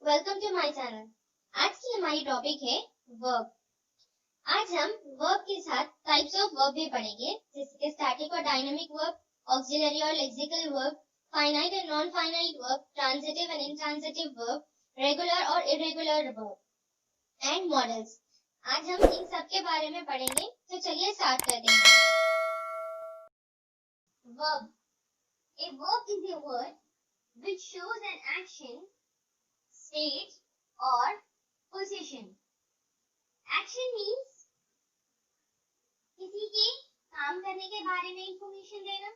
Welcome to my channel. आज की हमारी टॉपिक है वर्ब। आज हम वर्ब के साथ टाइप्स ऑफ वर्ब भी पढ़ेंगे, जैसे कि स्टैटिक और डायनामिक वर्ब, ऑक्सिलरी और lexical verb, finite and non finite verb, transitive and intransitive verb, regular और इरेगुलर वर्ब एंड मॉडल्स। आज हम इन सब के बारे में पढ़ेंगे, तो चलिए स्टार्ट करते हैं। Verb. A verb is a word which shows an action, state or position. Action means किसी के काम करने के बारे में इंफॉर्मेशन देना।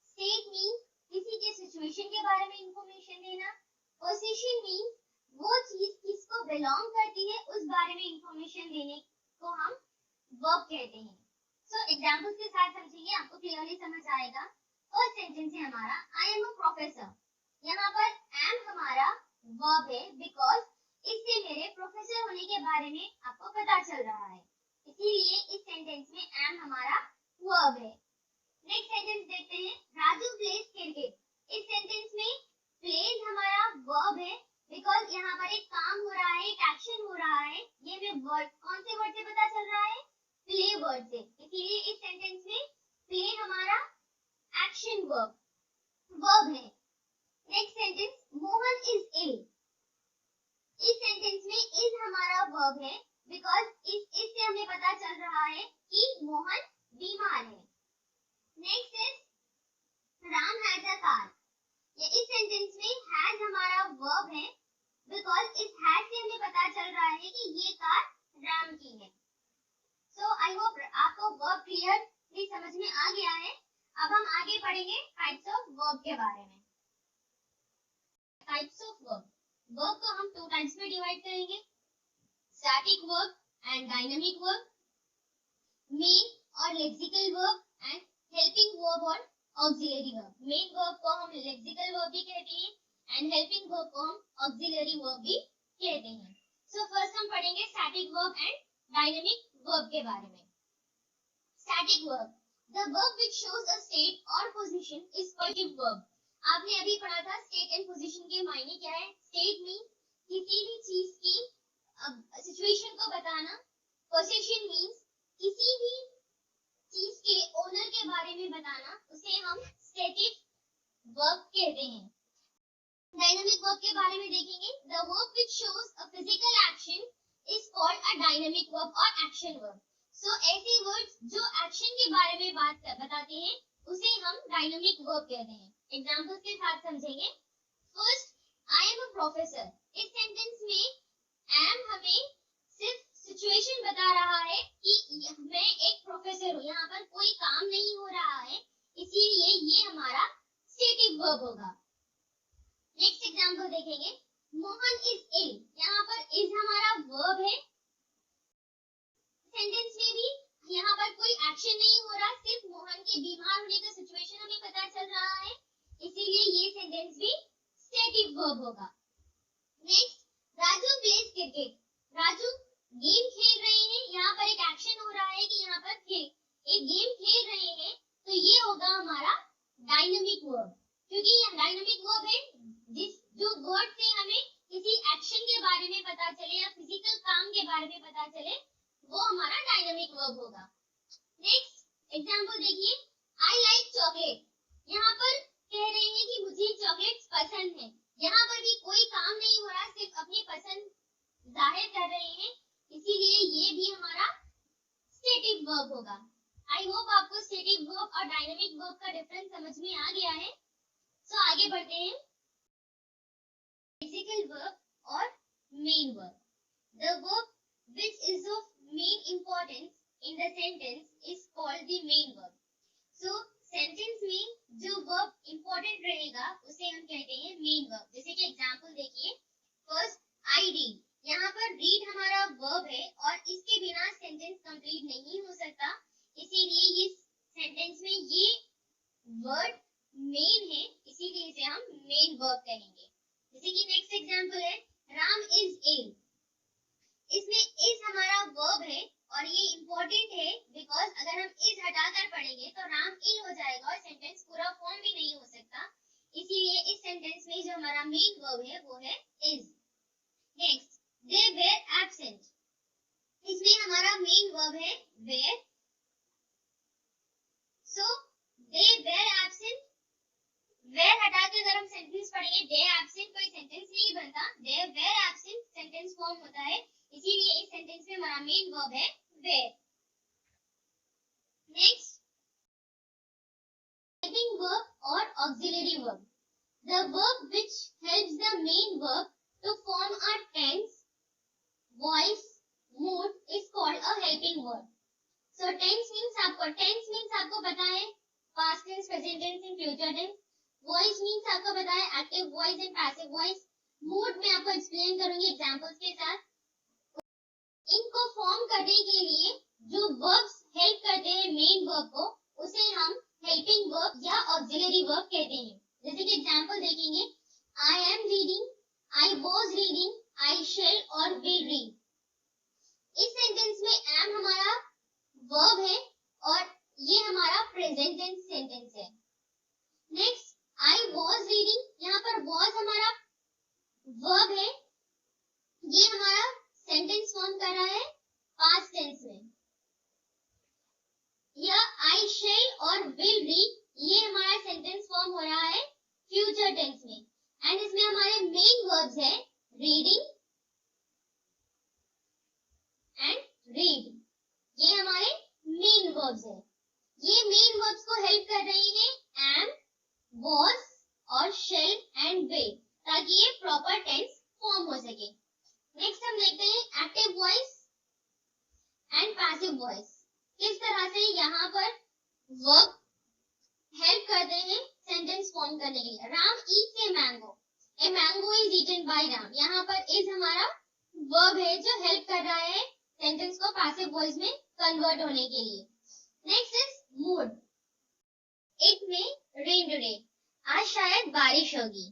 State means किसी के सिचुएशन के बारे में इंफॉर्मेशन देना। Position means वो चीज किसको बिलोंग करती है उस बारे में इंफॉर्मेशन देने को हम वर्ब कहते हैं। So एग्जाम्पल्स के साथ समझेंगे, आपको क्लियरली समझ आएगा। फर्स्ट सेंटेंस है हमारा आई एम अ प्रोफेसर। यहाँ पर एम हमारा वर्ब है बिकॉज इससे मेरे प्रोफेसर होने के बारे में आपको पता चल रहा है, इसीलिए इस सेंटेंस में एम हमारा वर्ब है। नेक्स्ट सेंटेंस देखते हैं, राजू प्लेज क्रिकेट। इस सेंटेंस में प्लेज हमारा वर्ब है बिकॉज यहाँ पर एक काम हो रहा है, एक एक्शन हो रहा है। ये में वर्ड कौन से वर्ड से पता चल रहा है? प्ले वर्ड से, इसीलिए इस सेंटेंस में प्ले हमारा एक्शन वर्ब है। Next sentence, Mohan is ill. इस सेंटेंस में इज हमारा वर्ब है बिकॉज इससे हमें पता चल रहा है कि मोहन बीमार है। Next is Ram has a car. ये इस सेंटेंस में हैज हमारा वर्ब है बिकॉज इस हैज से हमें पता चल रहा है कि ये कार राम की है। सो आई होप आपको वर्ब क्लियरली समझ में आ गया है। अब हम आगे पढ़ेंगे टाइप्स ऑफ वर्ब के बारे में। Types of verb. वर्ब को हम 2 टाइप्स में डिवाइड करेंगे, static verb and dynamic verb, main और lexical verb and helping verb और ऑक्सिलरी वर्ब। मेन वर्ब को हम लेक्सिकल वर्ब भी कहते हैं एंड हेल्पिंग वर्ब को हम ऑक्सिलरी वर्ब भी कहते हैं। सो फर्स्ट हम पढ़ेंगे static verb and dynamic verb के बारे में। Static verb, the verb which shows a state or position is positive verb. आपने अभी पढ़ा था स्टेट एंड पोजीशन के मायने क्या है। स्टेट मींस किसी भी चीज की सिचुएशन को बताना। पोजीशन मींस किसी भी चीज के ओनर के बारे में बताना, उसे हम स्टैटिक वर्ब कहते हैं। डायनामिक वर्ब के बारे में देखेंगे, the verb which shows a physical action is called a dynamic verb or action verb. सो ऐसे वर्ड्स जो एक्शन के बारे में बताते हैं उसे हम डायनामिक वर्ब कहते हैं। एग्जांपल्स के साथ समझेंगे। First, I am a professor. इस सेंटेंस में एम हमें सिर्फ सिचुएशन बता रहा है कि मैं एक प्रोफेसर हूँ, यहाँ पर कोई काम नहीं हो रहा है, इसीलिए ये हमारा स्टेटिक वर्ब होगा। नेक्स्ट एग्जांपल देखेंगे, मोहन इज इल। यहाँ पर इज हमारा वर्ब है। सेंटेंस में भी यहाँ पर कोई एक्शन नहीं हो रहा, सिर्फ मोहन के बीमार होने का सिचुएशन हमें पता चल रहा है, इसीलिए ये सेंटेंस भी स्टैटिक वर्ब होगा। Next, Raju pledge cricket. Raju game खेल रहे हैं, यहाँ पर एक एक्शन हो रहा है कि यहाँ पर एक गेम खेल रहे हैं, तो ये होगा हमारा डायनामिक वर्ब, क्योंकि यह डायनामिक वर्ब है जो वर्ड से हमें किसी एक्शन के बारे में पता चले या फिजिकल काम के बारे में पता चले, वो हमारा डायनामिक वर्ब होगा। नेक्स्ट एग्जांपल देखिए, आई लाइक चॉकलेट। यहाँ पर कह रहे हैं कि मुझे चॉकलेट्स पसंद है, यहाँ पर भी कोई काम नहीं हो रहा, सिर्फ अपनी पसंद जाहिर कर रहे हैं, इसीलिए ये भी हमारा स्टैटिक वर्ब होगा। आई होप आपको स्टैटिक वर्ब और डायनामिक वर्ब का डिफरेंस समझ में आ गया है। सो आगे बढ़ते हैं, लेक्सिकल वर्ब और main verb. The verb which is of main importance in the sentence is called the main verb. So sentence में जो verb important रहेगा उसे हम कहते हैं main verb। जैसे कि एग्जांपल देखिए, first I read। यहाँ पर read हमारा verb है और इसके बिना sentence complete नहीं हो सकता, इसीलिए ये sentence में ये word main है, इसीलिए इसे हम main verb कहेंगे। जैसे कि next example है, राम is ill। इसमें इज हमारा वर्ब है और ये इंपॉर्टेंट है बिकॉज अगर हम इज हटाकर पढ़ेंगे तो राम इल हो जाएगा और सेंटेंस पूरा फॉर्म भी नहीं हो सकता, इसीलिए इस सेंटेंस में जो हमारा मेन वर्ब है वो है is. Next, they were absent, इसमें हमारा मेन वर्ब है were, so they were absent, were हटा के अगर हम सेंटेंस पढ़ेंगे दे एब्सेंट, कोई सेंटेंस नहीं बनता, दे वेर एब्सेंट सेंटेंस फॉर्म होता है, इसीलिए इस सेंटेंस में हमारा मेन वर्ब है वेर। नेक्स्ट, हेल्पिंग वर्ब और auxiliary verb, the verb which helps the main verb to form a tense, voice, mood is called a helping verb. So tense means आपको पता है past tense, present tense and future tense. Voice means आपको पता है active voice and passive voice. Mood में आपको explain करूंगी examples के साथ. इनको form करने के लिए जो verbs help करते हैं main verb को, उसे हम helping verb या auxiliary verb कहते हैं. जैसे कि एग्जाम्पल देखेंगे, I am reading, I was reading, I shall और will read. इस सेंटेंस में am हमारा वर्ब है और ये हमारा प्रेजेंट टेंस सेंटेंस है. नेक्स्ट, I was reading, यहाँ पर was हमारा वर्ब है, ये हमारा सेंटेंस फॉर्म कर रहा है पास्ट टेंस में. या I shall और will read, ये हमारा सेंटेंस फॉर्म हो रहा है फ्यूचर टेंस में. एंड इसमें हमारे मेन वर्ब्स है रीडिंग एंड रीड, ये हमारे मेन वर्ब्स है. ये मेन वर्ब्स को हेल्प कर रहे हैं एम, वॉज और शेल एंड विल, ताकि ये प्रॉपर टेंस फॉर्म हो सके. नेक्स्ट हम देखते हैं active voice and passive voice. किस तरह से यहाँ पर वर्ब हेल्प करते हैं सेंटेंस फॉर्म करने के लिए. Ram eats a mango, a mango is eaten by Ram, यहाँ पर इज हमारा वर्ब है जो हेल्प कर रहा है सेंटेंस को पैसिव वॉइस में कन्वर्ट होने के लिए. Next is mood. इट में रेन टुडे, आज शायद बारिश होगी.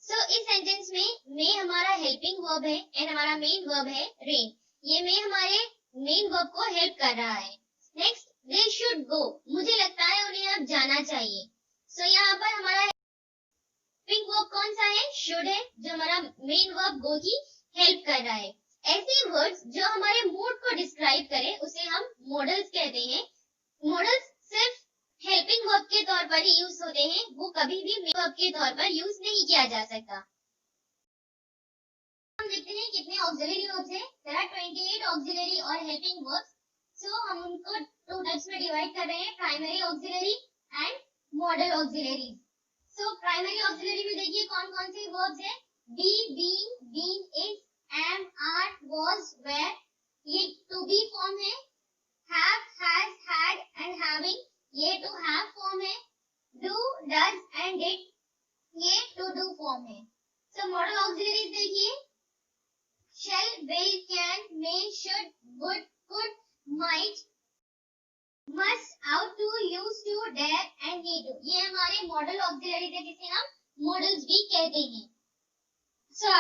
सो इस सेंटेंस में हमारा हेल्पिंग वर्ब है एंड हमारा मेन वर्ब है रेन. ये में हमारे मेन वर्ब को हेल्प कर रहा है. नेक्स्ट, they should go, मुझे लगता है उन्हें अब जाना चाहिए. सो यहाँ पर हमारा हेल्पिंग वर्ब कौन सा है? should है, जो हमारा मेन वर्ब go की हेल्प कर रहा है. ऐसे वर्ड्स जो हमारे मूड को डिस्क्राइब करें उसे हम मॉडल्स कहते हैं. मॉडल्स सिर्फ हेल्पिंग वर्ब के तौर पर ही यूज होते हैं, वो कभी भी मेन वर्ब के तौर पर यूज नहीं किया जा सकता. हम देखते हैं कितने ऑक्सिलरी वर्ब्स हैं. देयर आर 28 ऑक्सिलरी और हेल्पिंग वर्ब्स. सो हम उनको टू टाइप्स में डिवाइड कर रहे हैं, primary auxiliary and modal auxiliary. So primary auxiliary में देखिए कौन कौन से वर्ब्स हैं. Be, being, being, is, am, are, was, were, ये टू बी फॉर्म है. Have, has, had and having, ये टू हैव फॉर्म है. डू, डज एंड डिड, ये टू डू फॉर्म है. सो मॉडल ऑक्सिलरीज देखिए, shall, will, can, may, should, would, could, might, must, ought to, used to, dare and need to, ये हमारे model auxiliaries है जिसे हम models भी कहते हैं. सो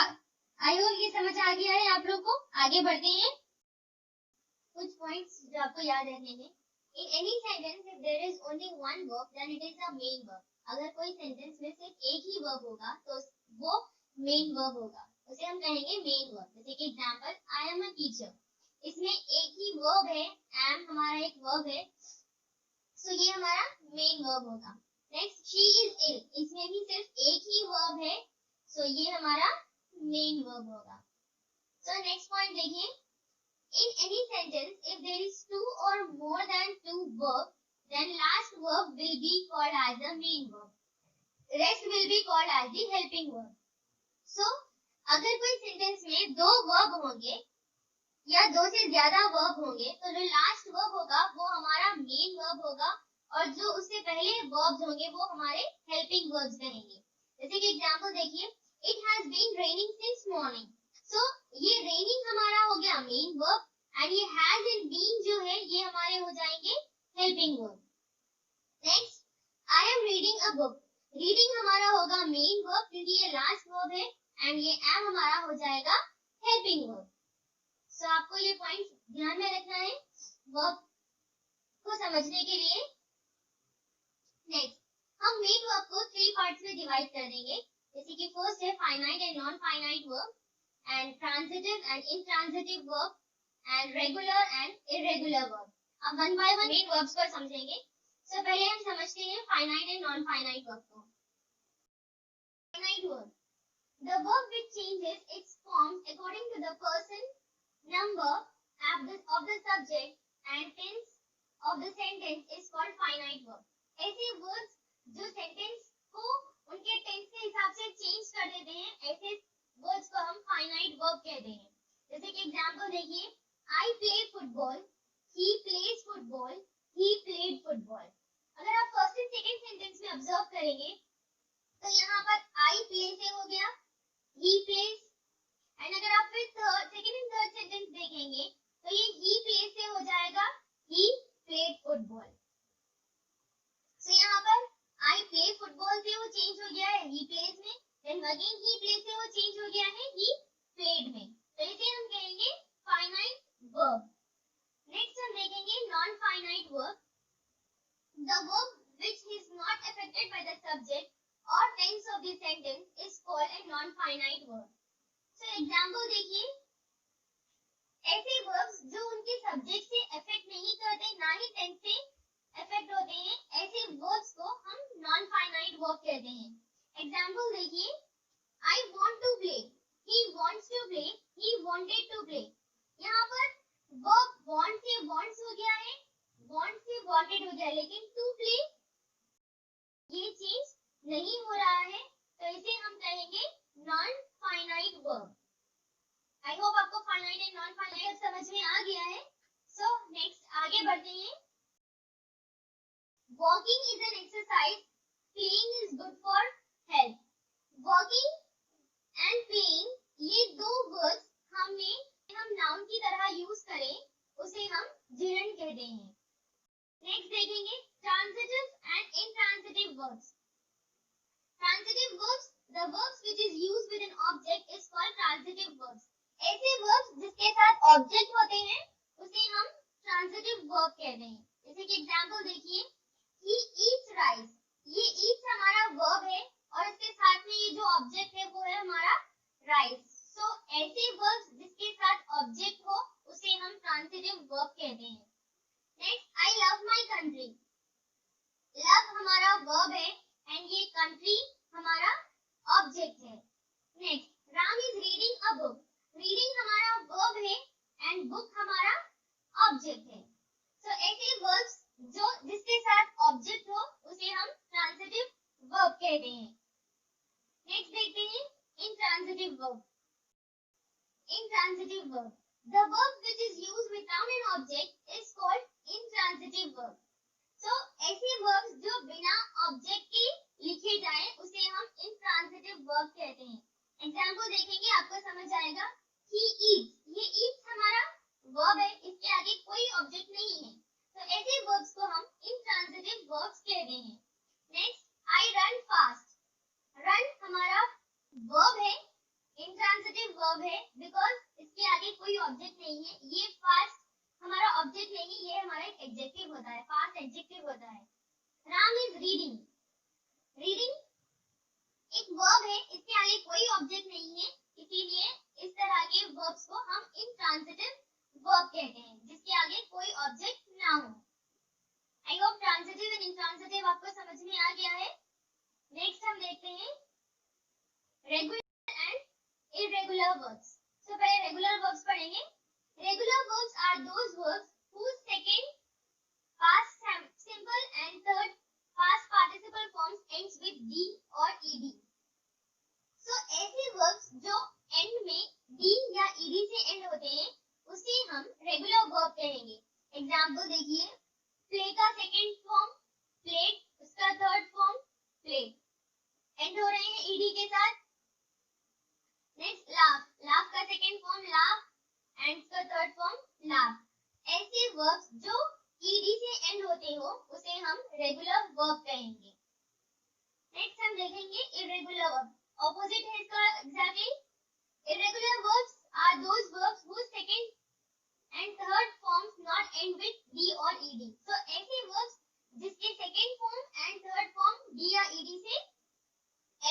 आई होप ये समझ आ गया है आप लोग को. आगे बढ़ते हैं. कुछ पॉइंट्स जो आपको याद रखने हैं. In any sentence, if there is only one verb, then it is the main verb. अगर कोई सेंटेंस में सिर्फ एक ही वर्ब होगा तो वो मेन वर्ब होगा, उसे हम कहेंगे मेन वर्ब. जैसे कि example, I am a teacher, इसमें एक ही वर्ब है, एम हमारा एक वर्ब है, सो ये हमारा मेन वर्ब होगा. नेक्स्ट, शी इज इल, इसमें भी सिर्फ एक ही वर्ब है, सो ये हमारा मेन वर्ब होगा. सो नेक्स्ट पॉइंट देखिए. In any sentence, if there is two or more than two verbs, then last verb will be called as the main verb. Rest will be called as the helping verb. So, अगर कोई sentence में दो verb होंगे या दो से ज्यादा verb होंगे तो जो लास्ट वर्ब होगा वो हमारा मेन वर्ब होगा और जो उससे पहले वर्ब्स होंगे वो हमारे हेल्पिंग वर्ब्स कहेंगे. जैसे कि एग्जांपल देखिए, it has been raining since morning. So ये रेनिंग हमारा हो गया मेन वर्ब एंड ये हैज एंड बीन जो है ये हमारे हो जाएंगे helping verb. Next, I am reading a book, reading हमारा होगा मेन वर्ब क्योंकि ये लास्ट वर्ब है एंड ये एम हमारा हो जाएगा हेल्पिंग वर्ब. सो आपको ये पॉइंट ध्यान में रखना है वर्ब को समझने के लिए. नेक्स्ट, हम मेन वर्ब को 3 पार्ट्स में डिवाइड कर देंगे. जैसे कि फर्स्ट है finite and non finite verb, and transitive and intransitive verb and regular and irregular verb. अब one by one main verbs को समझेंगे. So पहले हम समझते हैं finite and non-finite verb को. Finite verb, the verb which changes its form according to the person, number of the subject and tense of the sentence is called finite verb. ऐसे words जो sentence को उनके tense के हिसाब से change कर देते हैं, ऐसे words को हम finite verb कहते हैं. जैसे कि एग्जाम्पल देखिए, I play football, he plays football, he played football. अगर आप फर्स्ट एंड सेकंड सेंटेंस में ऑब्जर्व करेंगे तो यहाँ पर I play से हो गया he plays, एंड अगर आप फिर सेकंड एंड थर्ड सेंटेंस देखेंगे तो ये he plays से हो जाएगा he played football. So यहाँ पर I play football से वो चेंज हो गया है he plays में, then again he plays से वो चेंज हो गया है he played में. तो इसे हम कहेंगे finite verb. नेक्स्ट हम देखेंगे non-finite verb. The verb which is not affected by the subject or tense of the sentence is called a non-finite verb. So example देखिए, ऐसे verbs जो उनके सब्जेक्ट से अफेक्ट नहीं करते, ना ही टेंस से अफेक्ट होते हैं, ऐसे verbs को हम non-finite verb कहते हैं. एग्जाम्पल देखिए, I want to play, he wants to play, he wanted to play. यहाँ पर verb want से wants हो गया है, want से wanted हो गया, लेकिन to play ये चीज नहीं हो रहा है, तो इसे हम कहेंगे non-finite verb. I hope आपको finite and non-finite समझ में आ गया है. So next आगे बढ़ते हैं. Walking is an exercise, playing is good for health. Walking and playing ये दो words हम नाउन की तरह यूज करें उसे हम gerund कहते हैं. नेक्स्ट देखेंगे transitive and intransitive verbs. Transitive verbs, the verbs which is used with an object is called transitive verbs. ऐसे verbs जिसके साथ object होते हैं उसे हम transitive verb कहते हैं. जैसे कि एग्जाम्पल देखिए, he eats rice. ये eats हमारा verb है और इसके साथ में ये जो object है वो है हमारा rice. So ऐसे verbs जिसके साथ object हो उसे हम transitive verb कहते हैं. Next, I love my country. Love हमारा verb है and ये country हमारा object है. Next, Ram is reading a book. Reading हमारा verb है and book हमारा object है. So ऐसे verbs जो जिसके साथ object हो उसे हम transitive verb कहते हैं. Next देखते हैं intransitive verb. Intransitive verb, the verb which is used without an object is called intransitive verb. So ऐसे verbs जो बिना object के लिखे जाए उसे हम intransitive verb कहते हैं. एग्जाम्पल देखेंगे आपको समझ आएगा. He eats, ये eats हमारा verb है, इसके आगे कोई object नहीं है, तो ऐसे verbs को हम intransitive verbs कहते हैं. Next, I run fast. Run हमारा verb है, intransitive verb है, because इसके आगे कोई object नहीं है. ये fast हमारा object नहीं, ये हमारा एक adjective होता है, fast adjective होता है. Ram is reading. Reading एक verb है, इसके आगे कोई object नहीं है, इसीलिए इस तरह के verbs को हम intransitive verb कहते हैं, जिसके आगे कोई object ना हो. I hope transitive and intransitive आपको समझ में आ गया है. Next हम देखते हैं regular and irregular verbs. So पहले regular verbs पढ़ेंगे. Regular verbs are those verbs whose second past simple and third past participle forms ends with d or ed. So ऐसे verbs जो end में d या ed से end होते हैं उसे हम regular verb कहेंगे. एग्जाम्पल देखिए, play का सेकेंड फॉर्म played, उसका थर्ड फॉर्म played, एंड हो रहे हैं ed के साथ. नेक्स्ट laugh, laugh का सेकेंड फॉर्म laugh एंड उसका थर्ड फॉर्म laugh. ऐसे verbs जो ed से end होते हो उसे हम regular verb कहेंगे. नेक्स्ट हम देखेंगे irregular verb. ऑपोजिट है इसका exactly. Irregular verbs are those verbs whose second and third forms not end with d or ed. So ऐसे verbs जिसके second form and third form d या ed से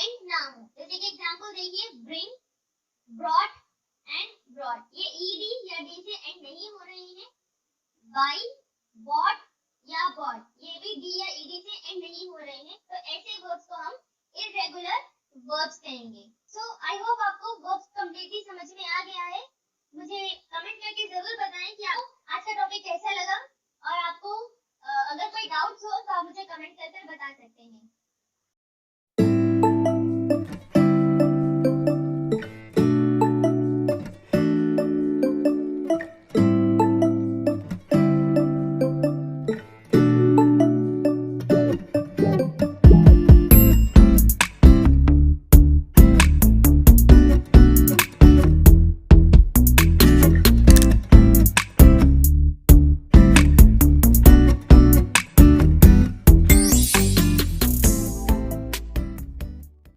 end ना हो. जैसे कि एग्जांपल देखिए, bring, brought, brought, ये ed या d से एंड नहीं हो रहे हैं. Buy, bought या bought, ये भी d या ed से एंड नहीं हो रहे हैं. तो ऐसे वर्ब्स को हम irregular verbs कहेंगे.